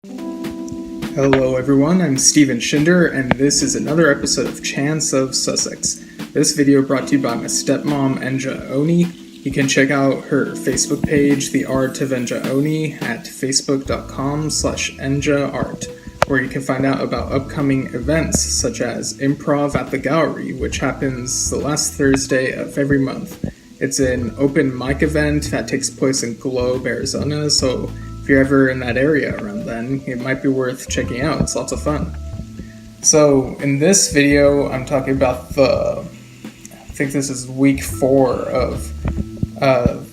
Hello everyone, I'm Steven Shinder, and this is another episode of Chance of Sussex. This video brought to you by my stepmom, Enja Oni. You can check out her Facebook page, The Art of Enja Oni, at facebook.com/enjaart, where you can find out about upcoming events such as Improv at the Gallery, which happens the last Thursday of every month. It's an open mic event that takes place in Globe, Arizona, so if you're ever in that area around then, it might be worth checking out. It's lots of fun. So in this video, I'm talking about I think this is week 4 of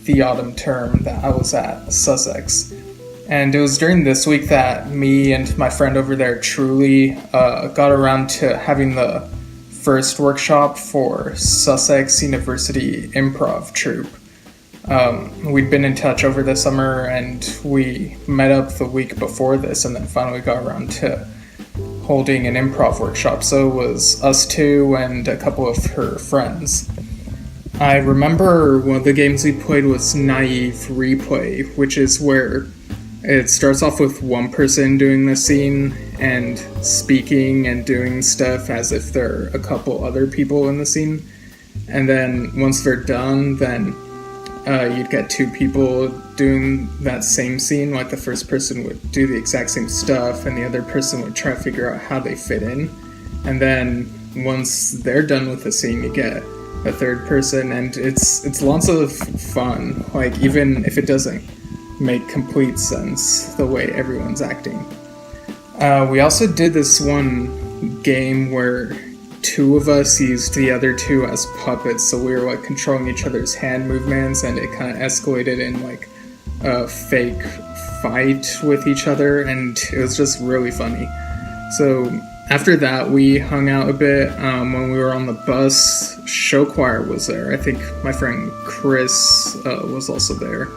the autumn term that I was at Sussex. And it was during this week that me and my friend over there, Truly, got around to having the first workshop for Sussex University improv troupe. We'd been in touch over the summer and we met up the week before this and then finally got around to holding an improv workshop. So it was us two and a couple of her friends. I remember one of the games we played was Naive Replay, which is where it starts off with one person doing the scene and speaking and doing stuff as if there are a couple other people in the scene. And then once they're done, then you'd get 2 people doing that same scene. Like the first person would do the exact same stuff and the other person would try to figure out how they fit in. And then once they're done with the scene, you get a third person, and it's lots of fun, like even if it doesn't make complete sense the way everyone's acting. We also did this one game where 2 of us used the other 2 as puppets, so we were like controlling each other's hand movements, and it kind of escalated in like a fake fight with each other, and it was just really funny. So after that, we hung out a bit. When we were on the bus, show choir was there. I think my friend Chris was also there.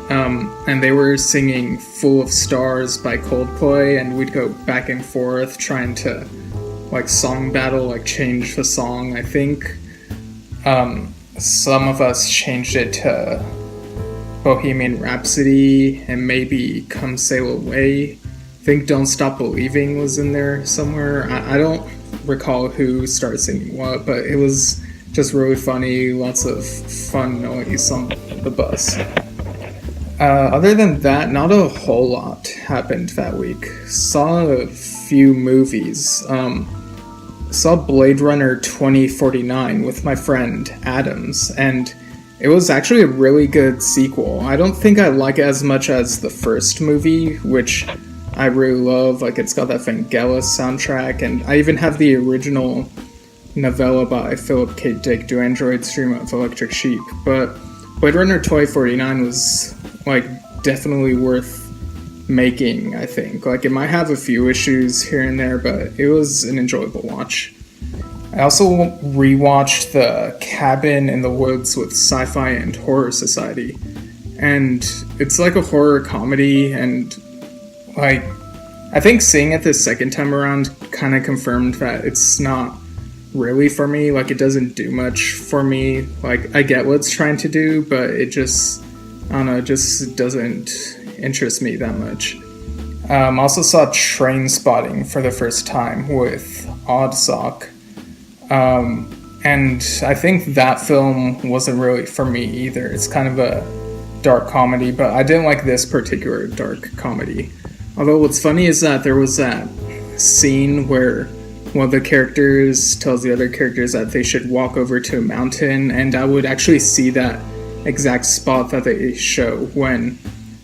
And they were singing Full of Stars by Coldplay, and we'd go back and forth trying to like song battle, like change the song. I think some of us changed it to Bohemian Rhapsody and maybe Come Sail Away. I think Don't Stop Believing was in there somewhere. I don't recall who started singing what, but it was just really funny, lots of fun noise on the bus. Other than that, not a whole lot happened that week. Saw a few movies. Saw Blade Runner 2049 with my friend Adams, and it was actually a really good sequel. I don't think I like it as much as the first movie, which I really love. Like, it's got that Vangelis soundtrack, and I even have the original novella by Philip K. Dick, Do Androids Dream of Electric Sheep. But Blade Runner 2049 was like definitely worth making, I think. Like, it might have a few issues here and there, but it was an enjoyable watch. I also rewatched The Cabin in the Woods with Sci-Fi and Horror Society, and it's like a horror comedy, and like I think seeing it the second time around kind of confirmed that it's not really for me. Like, it doesn't do much for me. Like, I get what it's trying to do, but it just, I don't know, it just doesn't interest me that much. Also saw Train Spotting for the first time with Oddsock. And I think that film wasn't really for me either. It's kind of a dark comedy, but I didn't like this particular dark comedy. Although what's funny is that there was that scene where one of the characters tells the other characters that they should walk over to a mountain, and I would actually see that exact spot that they show when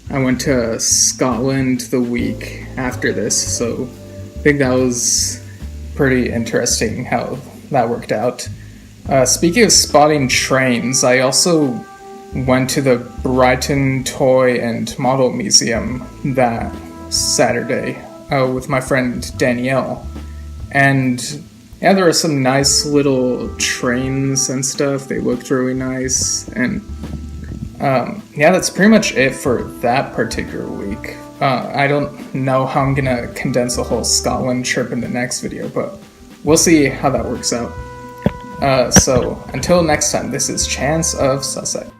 I went to Scotland the week after this, so I think that was pretty interesting how that worked out. Speaking of spotting trains, I also went to the Brighton Toy and Model Museum that Saturday with my friend Danielle, and yeah, there were some nice little trains and stuff. They looked really nice, and yeah, that's pretty much it for that particular week. I don't know how I'm gonna condense a whole Scotland trip in the next video, but we'll see how that works out. So until next time, this is Chance of Sussex.